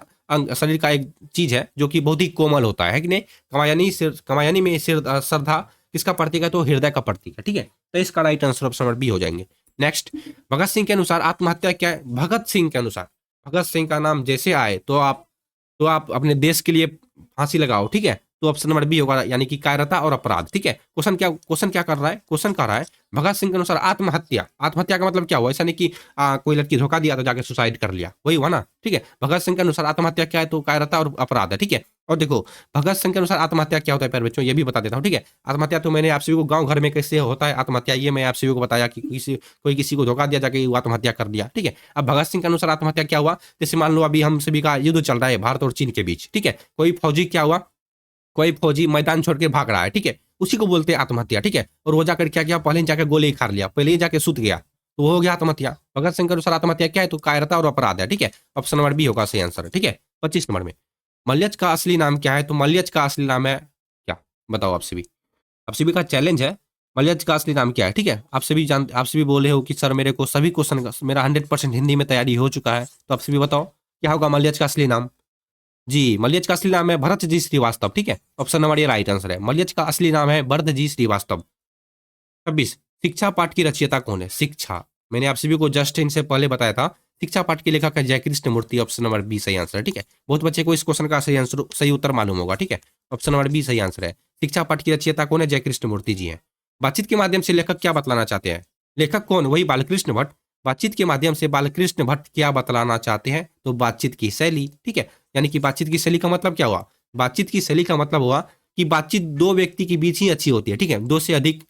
शरीर का एक चीज है जो कि बहुत ही कोमल होता है कि नहीं? कामायनी में श्रद्धा किसका प्रतीक है? तो हृदय का प्रतीक है, ठीक है। तो इसका right answer option number B हो जाएंगे। नेक्स्ट, भगत सिंह के अनुसार आत्महत्या क्या है? भगत सिंह के अनुसार, भगत सिंह का नाम जैसे आए तो आप अपने देश के लिए फांसी लगाओ, ठीक है। तो ऑप्शन नंबर बी होगा, यानी कि कायरता और अपराध, ठीक है। क्वेश्चन क्या कर रहा है? क्वेश्चन कर रहा है भगत सिंह के अनुसार आत्महत्या, आत्महत्या का मतलब क्या हुआ? ऐसा नहीं कि कोई लड़की धोखा दिया तो जाके सुसाइड कर लिया, वही हुआ ना, ठीक है। भगत सिंह के अनुसार आत्महत्या क्या है? तो कायरता और अपराध है, ठीक है। और देखो, भगत सिंह के अनुसार आत्महत्या क्या होता है प्यारे बच्चों, ये भी बता देता हूँ, ठीक है। आत्महत्या तो मैंने आप सभी को गांव घर में कैसे होता है आत्महत्या, ये मैं आप सभी को बताया कि कोई किसी को धोखा दिया जाके आत्महत्या कर दिया, ठीक है। अब भगत सिंह के अनुसार आत्महत्या क्या हुआ? जैसे मान लो अभी हम सभी का युद्ध चल रहा है भारत और चीन के बीच, ठीक है। कोई फौजी क्या हुआ? कोई फौजी मैदान छोड़ के भाग रहा है, ठीक है, उसी को बोलते हैं आत्महत्या, ठीक है। और वो जाकर क्या किया? पहले जाकर गोली खा लिया, पहले ही जाके सुत गया, तो वो हो गया आत्महत्या। भगत सिंह के अनुसार आत्महत्या क्या है? तो कायरता और अपराध है, ठीक है। ऑप्शन नंबर बी होगा सही आंसर, ठीक है। 25 नंबर में, मल्यच का असली नाम क्या है? तो मल्यच का असली नाम है क्या? बताओ आप सभी, आप सभी का चैलेंज है, मल्यच का असली नाम क्या है? ठीक है, आप सभी बोले हो कि सर मेरे को सभी क्वेश्चन का मेरा 100% हिंदी में तैयारी हो चुका है, तो आप सभी बताओ क्या होगा मल्यच का असली नाम? जी, मल्यच का असली नाम है भरत जी श्रीवास्तव, ठीक है। ऑप्शन नंबर ये राइट आंसर है, मल्यच का असली नाम है भरत जी श्रीवास्तव। 26, शिक्षा पाठ की रचयिता कौन है? शिक्षा, मैंने आप सभी को जस्ट इनसे पहले बताया था, शिक्षा पाठ के लेखक है जय कृष्ण मूर्ति, ऑप्शन नंबर बी सही आंसर है। ठीक है, बहुत बच्चे को इस क्वेश्चन का सही उत्तर मालूम होगा। ठीक है, ऑप्शन नंबर बी सही आंसर है। शिक्षा पाठ की रचयिता कौन है? जय कृष्ण मूर्ति जी हैं। बातचीत के माध्यम से लेखक क्या बतलाना चाहते हैं? लेखक कौन? वही बालकृष्ण भट्ट। बातचीत के माध्यम से बालकृष्ण भट्ट क्या बतलाना चाहते हैं? तो बातचीत की शैली। ठीक है, यानी कि बातचीत की शैली का मतलब क्या हुआ? बातचीत की शैली का मतलब हुआ कि बातचीत दो व्यक्ति के बीच ही अच्छी होती है। ठीक है, दो से अधिक,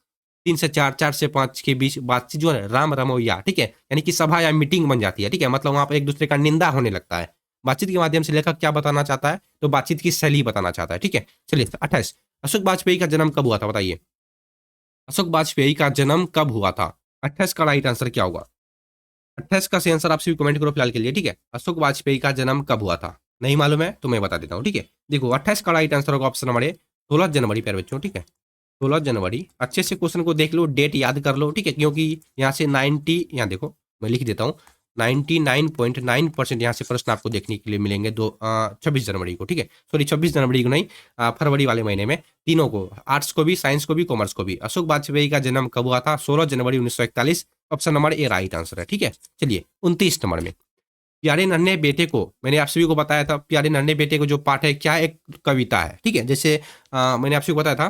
तीन से चार, चार से पांच के बीच बातचीत जो है राम रमोइया। ठीक है, यानी कि सभा या मीटिंग बन जाती है। ठीक है, मतलब वहां पर एक दूसरे का निंदा होने लगता है। बातचीत के माध्यम से लेखक क्या बताना चाहता है? तो बातचीत की शैली बताना चाहता है। ठीक है, चलिए 28, अशोक वाजपेयी का जन्म कब हुआ था? बताइए, अशोक वाजपेयी का जन्म कब हुआ था? 28 का राइट आंसर क्या होगा? 28 का सही आंसर आप सभी कमेंट करो फिलहाल के लिए। ठीक है, अशोक वाजपेयी का जन्म कब हुआ था? नहीं मालूम है तो मैं बता देता हूँ। ठीक है, देखो 28 का राइट आंसर होगा ऑप्शन नंबर ए, 16 जनवरी प्यारे बच्चों। ठीक है, 16 जनवरी। अच्छे से क्वेश्चन को देख लो, डेट याद कर लो। ठीक है, क्योंकि यहाँ से 90, यहाँ देखो मैं लिख देता हूँ, 99.9% यहाँ से प्रश्न आपको देखने के लिए मिलेंगे 26 जनवरी को। ठीक है, सॉरी 26 जनवरी को नहीं, फरवरी वाले महीने में, तीनों को, आर्ट्स को भी, साइंस को भी, कॉमर्स को भी। अशोक वाजपेयी का जन्म कब हुआ था? 16 जनवरी 1941, ऑप्शन नंबर ए राइट आंसर है। ठीक है, चलिए 29 नंबर में, प्यारे नन्हे बेटे को, मैंने आप सभी को बताया था प्यारे नन्हे बेटे को जो पाठ है क्या, एक कविता है। ठीक है, जैसे मैंने आप सभी को बताया था,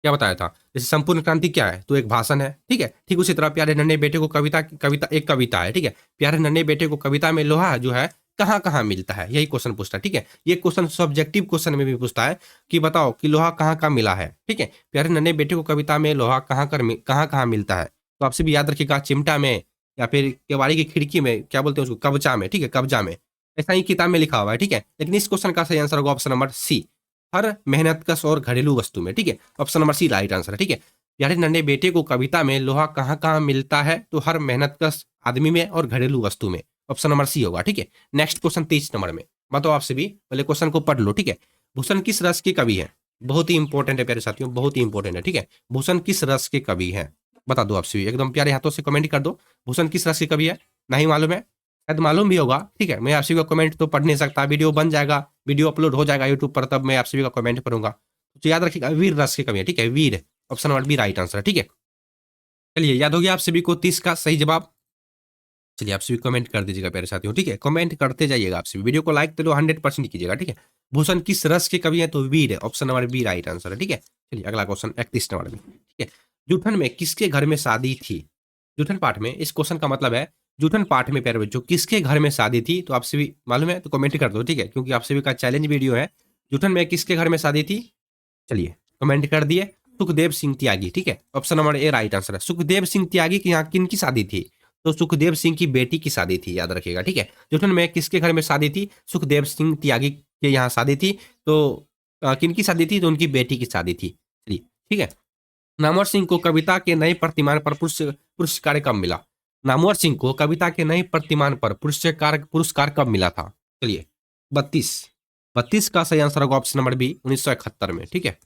क्या बताया था, जैसे संपूर्ण क्रांति क्या है? तो एक भाषण है। ठीक है, ठीक उसी तरह प्यारे नन्हे बेटे को कविता कविता एक कविता है। ठीक है, प्यारे नन्हे बेटे को कविता में लोहा जो है कहाँ कहाँ मिलता है, यही क्वेश्चन पूछता है। ठीक है, ये क्वेश्चन सब्जेक्टिव क्वेश्चन में भी पूछता है कि बताओ कि लोहा कहाँ कहाँ मिला है। ठीक है, प्यारे नन्हे बेटे को कविता में लोहा कहाँ कहाँ मिलता है? तो आपसे भी याद रखिएगा, चिमटा में, या फिर केवाड़ी की खिड़की में, क्या बोलते हैं उसको, कबचा में। ठीक है, कब्जा में, ऐसा ही किताब में लिखा हुआ है। ठीक है, लेकिन इस क्वेश्चन का सही आंसर होगा ऑप्शन नंबर सी, हर मेहनतकश और घरेलू वस्तु में। ठीक है, option number C right answer है। ठीक है, प्यारे नन्हे बेटे को कविता में लोहा कहाँ कहाँ मिलता है? तो हर मेहनतकश आदमी में और घरेलू वस्तु में, ऑप्शन नंबर सी होगा। ठीक है, नेक्स्ट क्वेश्चन 23 नंबर में, बताओ आपसे भी, पहले क्वेश्चन को पढ़ लो। ठीक है, भूषण किस रस के कवि है? बहुत ही इंपॉर्टेंट है प्यारे साथियों, बहुत ही इंपॉर्टेंट है। ठीक है, भूषण किस रस के कवि है? बता दो आपसे भी, एकदम प्यारे हाथों से कमेंट कर दो, भूषण किस रस के कवि है? नहीं मालूम है, शायद मालूम भी होगा। ठीक है, मैं आप सभी का कमेंट तो पढ़ नहीं सकता, वीडियो बन जाएगा, वीडियो अपलोड हो जाएगा यूट्यूब पर, तब मैं आप सभी का कमेंट पढ़ूंगा। तो याद रखिएगा, वीर रस की कमी है। ठीक है, Veer, option number B right answer है। ठीक है, चलिए याद हो गया आप सभी को 30 का सही जवाब। चलिए आप सभी कमेंट कर दीजिएगा प्यारे साथियों। ठीक है, कमेंट करते जाइएगा आप सभी, वीडियो को लाइक तो 100% कीजिएगा। ठीक है, भूषण किस रस के कवि है? तो वीर है, option number B right answer है। ठीक है, चलिए अगला क्वेश्चन 31 नंबर में। ठीक है, जूठन में किसके घर में शादी थी? जूठन पाठ में, इस क्वेश्चन का मतलब है जूठन पाठ में प्यारे बच्चों किसके घर में शादी थी? तो आपसे भी मालूम है तो कमेंट कर दो। ठीक है, क्योंकि आप सभी का चैलेंज वीडियो है, जूठन में किसके घर में शादी थी? चलिए कमेंट कर दिए, सुखदेव सिंह त्यागी। ठीक है, ऑप्शन नंबर ए राइट आंसर है। सुखदेव सिंह त्यागी की यहाँ किन की शादी थी? तो सुखदेव सिंह की बेटी की शादी थी, याद रखिएगा। ठीक है, जूठन में किसके घर में शादी थी? सुखदेव सिंह त्यागी के यहाँ शादी थी। तो किन की शादी थी? तो उनकी बेटी की शादी थी। चलिए ठीक है, नामवर सिंह को कविता के नए प्रतिमान पर पुरस्कार कब मिला? नामवर सिंह को कविता के नए प्रतिमान पर पुरस्कार कब मिला था? चलिए 32, 32 का सही आंसर होगा ऑप्शन नंबर बी, 1971 में। ठीक है,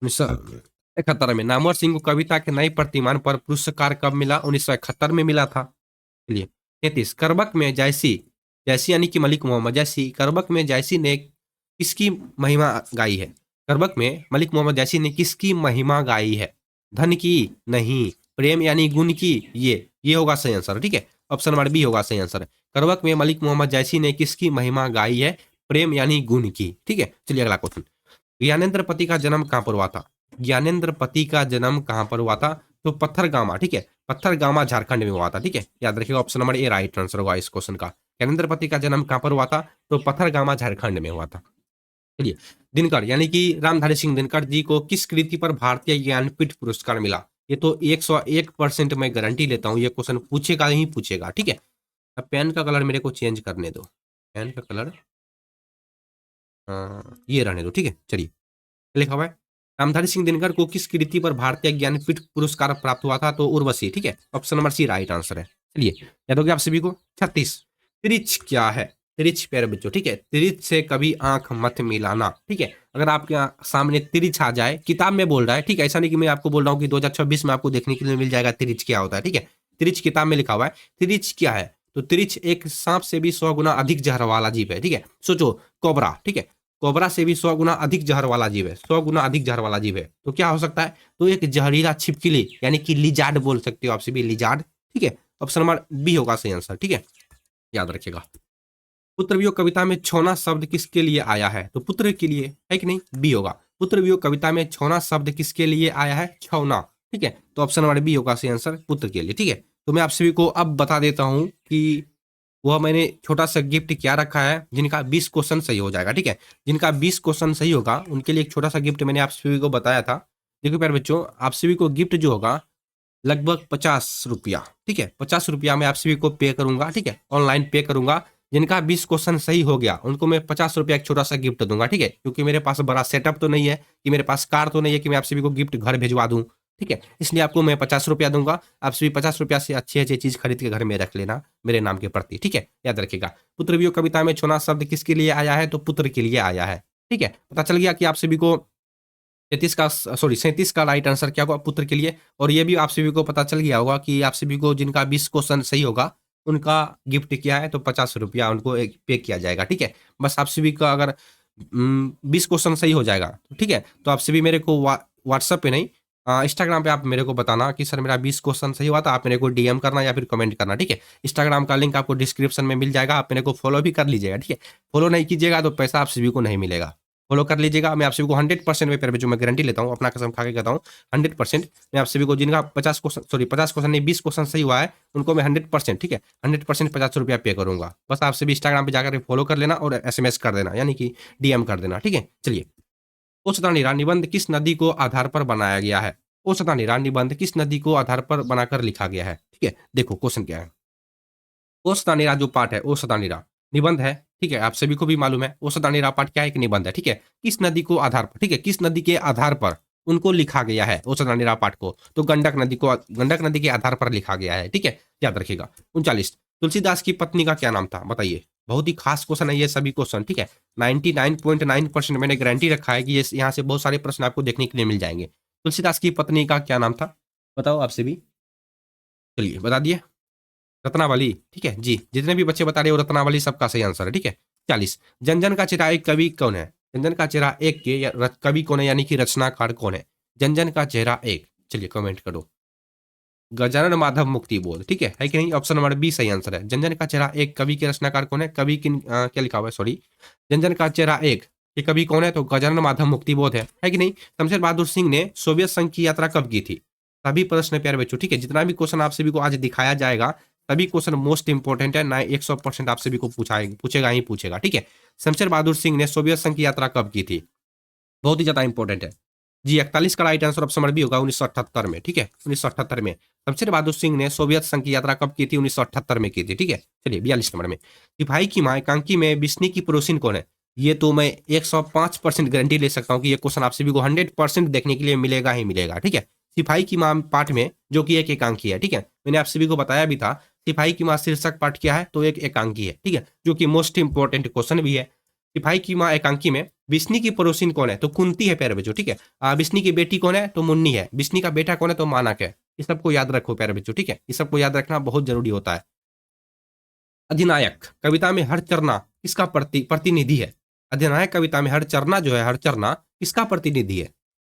1971 में नामवर सिंह को कविता के नए प्रतिमान पर पुरस्कार कब मिला? 1971 में मिला था। चलिए 33, करबक में जैसी, जैसी यानी कि मलिक मोहम्मद जैसी, करबक में जैसी ने किसकी महिमा गाई है? करबक में मलिक मोहम्मद जैसी ने किसकी महिमा गाई है? धन की? नहीं, प्रेम यानी गुण की। ये होगा सही आंसर। ठीक है, ऑप्शन नंबर बी होगा सही आंसर। करबक में मलिक मोहम्मद जैसी ने किसकी महिमा गाई है? प्रेम यानी गुण की। ठीक है, चलिए अगला क्वेश्चन, ज्ञानेंद्र पति का जन्म कहां पर हुआ था? ज्ञानेंद्र पति का जन्म कहां पर हुआ था? तो पत्थरगामा। ठीक है, पत्थरगामा झारखंड में हुआ था। ठीक है, याद रखिएगा ऑप्शन नंबर ए राइट आंसर होगा इस क्वेश्चन का। ज्ञानेंद्र पति का जन्म कहां पर हुआ था? तो पत्थरगामा झारखंड में हुआ था। चलिए, दिनकर यानी कि रामधारी सिंह दिनकर जी को किस कृति पर भारतीय ज्ञानपीठ पुरस्कार मिला? ये तो 101% मैं गारंटी लेता हूँ, ये क्वेश्चन पूछेगा ही पूछेगा। ठीक है, अब पेन का कलर मेरे को चेंज करने दो, पेन का कलर ये रहने दो। ठीक है, चलिए लिखा हुआ है, रामधारी सिंह दिनकर को किस कृति पर भारतीय ज्ञानपीठ पुरस्कार प्राप्त हुआ था? तो उर्वशी। ठीक है, option number C right answer है। चलिए याद हो गया आप सभी को। 36, त्रिच क्या है? त्रिच प्यारे बच्चों, ठीक है, त्रिच से कभी आंख मत मिलाना। ठीक है, अगर आपके सामने त्रिच आ जाए, किताब में बोल रहा है, ठीक है, ऐसा नहीं कि मैं आपको बोल रहा हूँ कि 2026 में आपको देखने के लिए मिल जाएगा त्रिच क्या होता है। ठीक है, त्रिच किताब में लिखा हुआ है। त्रिच क्या है? तो त्रिच एक सांप से भी 100 गुना अधिक जहर वाला जीव है। ठीक है, सोचो, कोबरा। ठीक है, कोबरा से भी 100 गुना अधिक जहर वाला जीव है, 100 गुना अधिक जहर वाला जीव है। तो क्या हो सकता है? तो एक जहरीला छिपकली यानी कि लिजार्ड बोल सकते हो आप सभी, लिजार्ड। ठीक है, ऑप्शन नंबर बी होगा सही आंसर। ठीक है, याद रखिएगा। पुत्र वियोग कविता में छोना शब्द किसके लिए आया है? तो पुत्र के लिए है कि नहीं, बी होगा। पुत्र वियोग कविता में छोना शब्द किसके लिए आया है? छौना। ठीक है, तो ऑप्शन नंबर बी होगा सही आंसर, पुत्र के लिए। ठीक है, तो मैं आप सभी को अब बता देता हूं कि वह मैंने छोटा सा गिफ्ट क्या रखा है, जिनका 20 क्वेश्चन सही हो जाएगा। ठीक है, जिनका 20 क्वेश्चन सही होगा उनके लिए एक छोटा सा गिफ्ट मैंने आप सभी को बताया था। देखो प्यारे बच्चों, आप सभी को गिफ्ट जो होगा लगभग 50 रुपया। ठीक है, 50 रुपया मैं आप सभी को पे करूंगा। ठीक है, ऑनलाइन पे करूंगा। जिनका 20 क्वेश्चन सही हो गया उनको मैं 50 रुपया एक छोटा सा गिफ्ट दूंगा। ठीक है, क्योंकि मेरे पास बड़ा सेटअप तो नहीं है, कि मेरे पास कार तो नहीं है कि मैं आप सभी को गिफ्ट घर भिजवा दूं। ठीक है, इसलिए आपको मैं 50 रुपया दूंगा। आप सभी 50 रुपया से अच्छी अच्छी चीज खरीद के घर में रख लेना मेरे नाम के प्रति। ठीक है, याद रखिएगा। पुत्र वियोग कविता में छोना शब्द किसके लिए आया है? तो पुत्र के लिए आया है। ठीक है, पता चल गया कि आप सभी को 37 का राइट आंसर क्या होगा? पुत्र के लिए। और ये भी आप सभी को पता चल गया होगा कि आप सभी को जिनका 20 क्वेश्चन सही होगा उनका गिफ्ट क्या है? तो 50 रुपया उनको पे किया जाएगा। ठीक है, बस आप सभी का अगर 20 क्वेश्चन सही हो जाएगा, ठीक है, तो आप सभी मेरे को व्हाट्सएप पे नहीं, इंस्टाग्राम पे आप मेरे को बताना कि सर मेरा 20 क्वेश्चन सही हुआ था। आप मेरे को डीएम करना या फिर कमेंट करना। ठीक है, इंस्टाग्राम का लिंक आपको डिस्क्रिप्शन में मिल जाएगा, आप मेरे को फॉलो भी कर लीजिएगा। ठीक है, फॉलो नहीं कीजिएगा तो पैसा आप सभी को नहीं मिलेगा। फॉलो कर लीजिएगा। मैं आप सभी को 100% में प्यारे बच्चों मैं गारंटी लेता हूँ, अपना कसम खा के कहता हूँ 100%। मैं आप सभी को जिनका 50 क्वेश्चन नहीं 20 क्वेश्चन सही हुआ है उनको मैं 100%, ठीक है, 100% 50 रुपया पे करूंगा। बस आप सभी इंस्टाग्राम पे जाकर फॉलो कर लेना और SMS कर देना, यानी कि DM कर देना। ठीक है, चलिए। ओसता नीरा निबंध किस नदी को आधार पर बनाया गया है? ओसता नीरा निबंध किस नदी को आधार पर बनाकर लिखा गया है? ठीक है, देखो क्वेश्चन क्या है। ओसतानीरा जो पाठ है, ओसतानीरा निबंध है। ठीक है, आप सभी को भी मालूम है ओसतानीरा पाठ क्या है? एक निबंध है। ठीक है, किस नदी को आधार पर, ठीक है, किस नदी के आधार पर उनको लिखा गया है ओसतानीरा पाठ को? तो गंडक नदी के आधार पर लिखा गया है। ठीक है, याद रखिएगा। 39, तुलसीदास की पत्नी का क्या नाम था? बताइए। बहुत ही खास क्वेश्चन है ये सभी क्वेश्चन। ठीक है, 99.9% मैंने गारंटी रखा है कि ये यहाँ से बहुत सारे प्रश्न आपको देखने के लिए मिल जाएंगे। तुलसीदास की पत्नी का क्या नाम था? बताओ आप सभी। चलिए बता दिए। रत्नावली। ठीक है जी, जितने भी बच्चे बता रहे हो रत्नावली सबका सही आंसर है। ठीक है, 40, जनजन का चेहरा एक कवि कौन है? जनजन का चेहरा एक के कवि कौन है, यानी कि रचनाकार कौन है? जनजन का चेहरा एक। चलिए कमेंट करो। गजानन माधव मुक्ति बोध। ठीक है कि नहीं? ऑप्शन नंबर बी सही आंसर है। जनजन का चेहरा एक कवि के रचनाकार कौन है? कवि की क्या लिखा हुआ है, सॉरी, जनजन का चेहरा एक ये कवि कौन है? तो गजानन माधव मुक्ति बोध है कि नहीं? शमशेर बहादुर सिंह ने सोवियत संघ की यात्रा कब की थी? सभी प्रश्न प्यारे बच्चों, ठीक है, जितना भी क्वेश्चन आप सभी को आज दिखाया जाएगा सभी क्वेश्चन मोस्ट इंपॉर्टेंट है ना, 100% आप सभी को पूछेगा ही पूछेगा। ठीक है, शमशेर बहादुर सिंह ने सोवियत संघ की यात्रा कब की थी? बहुत ही ज्यादा इंपॉर्टेंट है जी। 41 का right answer option number B होगा, 1978 में। ठीक है, 1978 में शमशेर बहादुर सिंह ने सोवियत संघ की यात्रा कब की थी? 1978 में की थी। ठीक है, चलिए 42 नंबर में, सिपाही की मां एकांकी में बिस्नी की पड़ोसिन कौन है? ये तो मैं 105% गारंटी ले सकता हूँ कि ये क्वेश्चन आप सभी को 100% देखने के लिए मिलेगा ही मिलेगा। ठीक है, सिपाही की मां पाठ में जो कि एक एकांकी है। ठीक है, मैंने आप सभी को बताया भी था सिपाही की मां शीर्षक पाठ क्या है, तो एक एकांकी है। ठीक है, जो कि मोस्ट इंपॉर्टेंट क्वेश्चन भी है। सिपाही की मां एकांकी में बिस्नी की पड़ोसिन कौन है? तो कुंती है प्यारे बच्चों। ठीक है, बिस्नी की बेटी कौन है? तो मुन्नी है। बिस्नी का बेटा कौन है? तो मानक है। इस सबको याद रखो प्यारे बच्चों। ठीक है, इस सबको याद रखना बहुत जरूरी होता है। अधिनायक कविता में हर चरना किसका प्रतिनिधि है? अधिनायक कविता में हर चरना जो है, हर चरना किसका प्रतिनिधि है?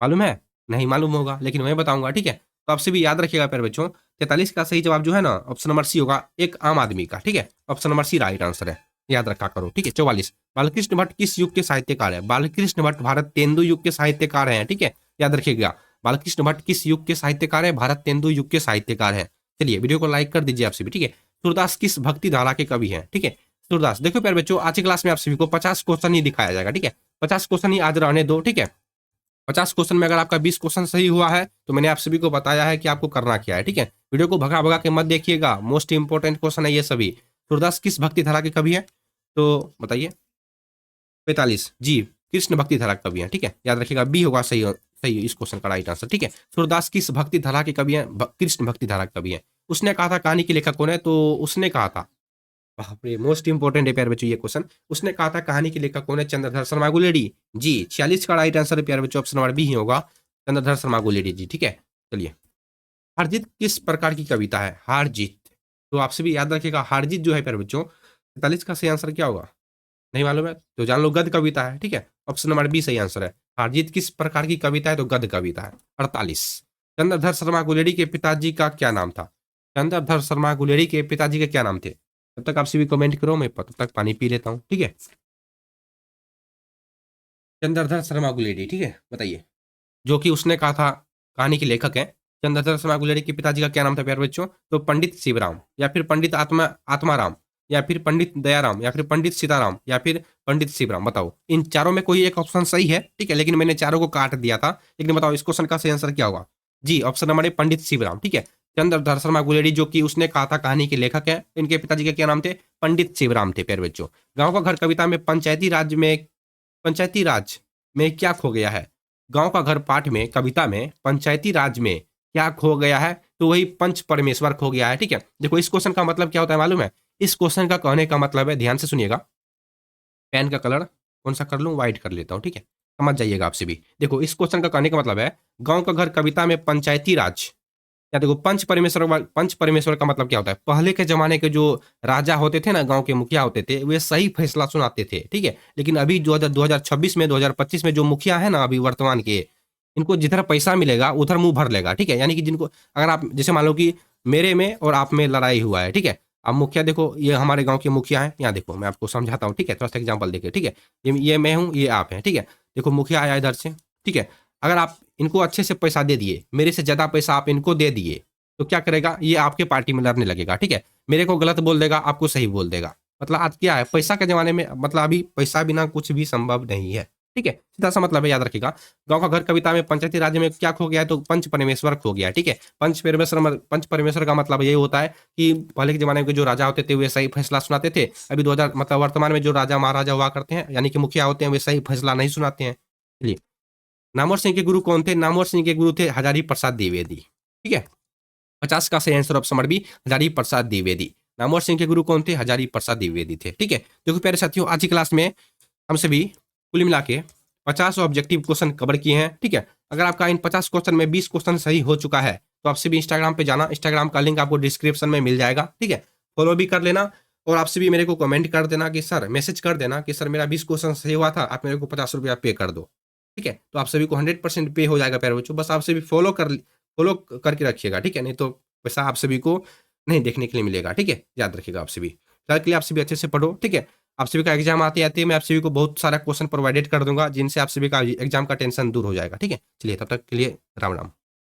मालूम है? नहीं मालूम होगा, लेकिन मैं बताऊंगा। ठीक है, तो आपसे भी याद रखिएगा प्यारे बच्चों। 43 का सही जवाब जो है ना, ऑप्शन नंबर सी होगा, एक आम आदमी का। ठीक है, option number C right answer है, याद रखा करो। ठीक है, 44, बालकृष्ण भट्ट किस युग के साहित्यकार है? बालकृष्ण भट्ट भारत तेंदु युग के साहित्यकार हैं। ठीक है, याद रखिएगा, बालकृष्ण भट्ट किस युग के साहित्यकार है? भारत तेंदु युग के साहित्यकार है। चलिए वीडियो को लाइक कर दीजिए आप सभी। ठीक है, सूरदास किस भक्ति धारा के कवि हैं? ठीक है, सूरदास। देखो प्यारे बच्चों, आज की क्लास में आप सभी को 50 क्वेश्चन ही दिखाया जाएगा। ठीक है, 50 क्वेश्चन ही आज रहने दो। ठीक है, 50 क्वेश्चन में अगर आपका 20 क्वेश्चन सही हुआ है तो मैंने आप सभी को बताया है कि आपको करना क्या है। ठीक है, वीडियो को भगा भगा के मत देखिएगा, मोस्ट इंपोर्टेंट क्वेश्चन है ये सभी। सूरदास किस भक्ति धारा के कवि है? तो बताइए। 45 जी, कृष्ण भक्ति धारा के कवि है। ठीक है, याद रखिएगा, बी होगा सही सही इस क्वेश्चन का राइट आंसर। ठीक है, सूरदास किस भक्ति धारा के कवि है? कृष्ण भक्ति धारा के कवि है। उसने कहा था कहानी के लेखक कौन है? तो उसने कहा था, बाप रे, मोस्ट इंपोर्टेंट है प्यारे बच्चों ये क्वेश्चन। उसने कहा था कहानी के लेखक कौन है? चंद्रधर शर्मा गुलेरी जी। 46 का राइट आंसर है प्यारे बच्चों, ऑप्शन नंबर बी ही होगा, चंद्रधर शर्मा गुलेरी जी। ठीक है, चलिए। हारजीत किस प्रकार की कविता है? हारजीत, तो आपसे भी याद रखिएगा, हारजीत जो है प्यारे बच्चों, 45 का सही आंसर क्या होगा? नहीं मालूम है तो जान लो, गद्य कविता है। ठीक है, ऑप्शन नंबर बी सही आंसर है। हारजीत किस प्रकार की कविता है? तो गद्य कविता है। 48, चंद्रधर शर्मा गुलेरी के पिताजी का क्या नाम था? चंद्रधर शर्मा गुलेरी के पिताजी के क्या नाम थे? तब तक आप सभी कमेंट करो, मैं तब तक पानी पी लेता हूँ, ठीक है। चंद्रधर शर्मा गुलेरी, ठीक है, बताइए। जो कि उसने कहा था, कहानी के लेखक हैं। चंद्रधर शर्मा गुलेरी के पिताजी का क्या नाम था प्यारे बच्चों? तो पंडित शिवराम, या फिर पंडित आत्माराम, या फिर पंडित दयाराम, या फिर पंडित सीताराम, या फिर पंडित शिवराम। बताओ, इन चारों में कोई एक ऑप्शन सही है, ठीक है, लेकिन मैंने चारों को काट दिया था। लेकिन बताओ इस क्वेश्चन का सही आंसर क्या होगा? जी, ऑप्शन नंबर ए पंडित शिवराम, ठीक है। चंद्रधर शर्मा गुलेरी जो कि उसने कहा था, कहानी के लेखक है। इनके पिताजी के क्या नाम थे? पंडित शिवराम थे प्यारे बच्चों। गांव का घर कविता में पंचायती राज में क्या खो गया है? गांव का घर पाठ में, कविता में पंचायती राज में क्या खो गया है? तो वही पंच परमेश्वर खो गया है, ठीक है। देखो इस क्वेश्चन का मतलब क्या होता है मालूम है? इस क्वेश्चन का कहने का मतलब है, ध्यान से सुनिएगा। पेन का कलर कौन सा कर लूं? व्हाइट कर लेता हूं, ठीक है, समझ जाइएगा आपसे भी। देखो इस क्वेश्चन का कहने का मतलब है, गांव का घर कविता में पंचायती राज, या देखो पंच परमेश्वर का मतलब क्या होता है? पहले के जमाने के जो राजा होते थे ना, गांव के मुखिया होते थे, वे सही फैसला सुनाते थे, ठीक है। लेकिन अभी 2026 में, 2025 में जो मुखिया है ना अभी वर्तमान के, इनको जिधर पैसा मिलेगा उधर मुंह भर लेगा, ठीक है। यानी कि जिनको, अगर आप जैसे मान लो कि मेरे में और आप में लड़ाई हुआ है, ठीक है। अब मुखिया देखो, ये हमारे गांव के मुखिया हैं, यहाँ देखो मैं आपको समझाता हूँ, ठीक है, थोड़ा सा एग्जाम्पल देखिए, ठीक है। ये मैं हूँ, ये आप हैं, ठीक है। देखो मुखिया आया इधर से, ठीक है। अगर आप इनको अच्छे से पैसा दे दिए, मेरे से ज्यादा पैसा आप इनको दे दिए, तो क्या करेगा? ये आपके पार्टी में लड़ने लगेगा, ठीक है। मेरे को गलत बोल देगा, आपको सही बोल देगा। मतलब आज क्या है, पैसा के जमाने में, मतलब अभी पैसा बिना कुछ भी संभव नहीं है, ठीक है। सीधा सा मतलब है, याद रखिएगा। गांव का घर कविता में पंचायती राज में क्या खो गया है? तो पंच परमेश्वर खो गया है, ठीक है। पंच परमेश्वर का मतलब ये होता है कि पहले के जमाने के जो राजा होते थे वे सही फैसला सुनाते थे। अभी 2000 मतलब वर्तमान में जो राजा महाराजा हुआ करते हैं, यानी कि मुखिया होते हैं, वे सही फैसला नहीं सुनाते हैं। चलिए, नामवर सिंह के गुरु कौन थे? नामवर सिंह के गुरु थे हजारी प्रसाद द्विवेदी, ठीक है। 50 का सही answer option number B, Hazari Prasad Dwivedi. Namvar Singh के गुरु कौन थे? हजारी प्रसाद द्विवेदी थे, ठीक है। देखो प्यारे साथियों, आज की क्लास में हम सभी कुल मिला के 50 ऑब्जेक्टिव क्वेश्चन कवर किए हैं, ठीक है। अगर आपका इन 50 क्वेश्चन में 20 क्वेश्चन सही हो चुका है, तो आपसे भी इंस्टाग्राम पे जाना, इंस्टाग्राम का लिंक आपको डिस्क्रिप्शन में मिल जाएगा, ठीक है। फॉलो भी कर लेना, और आपसे भी मेरे को कमेंट कर देना कि सर, मैसेज कर देना कि सर मेरा 20 क्वेश्चन सही हुआ था, आप मेरे को 50 रुपया पे कर दो, ठीक है। तो आप सभी को 100% पे हो जाएगा प्यारे बच्चों। बस आप सभी फॉलो करके रखिएगा, ठीक है, नहीं तो पैसा आप सभी को नहीं देखने के लिए मिलेगा, ठीक है। याद रखिएगा आप सभी। फिलहाल के लिए आप सभी अच्छे से पढ़ो, ठीक है। आप सभी का एग्जाम आते आते मैं आप सभी को बहुत सारा क्वेश्चन प्रोवाइडेड कर दूंगा, जिनसे आप सभी का एग्जाम का टेंशन दूर हो जाएगा, ठीक है। चलिए तब तक के लिए राम राम।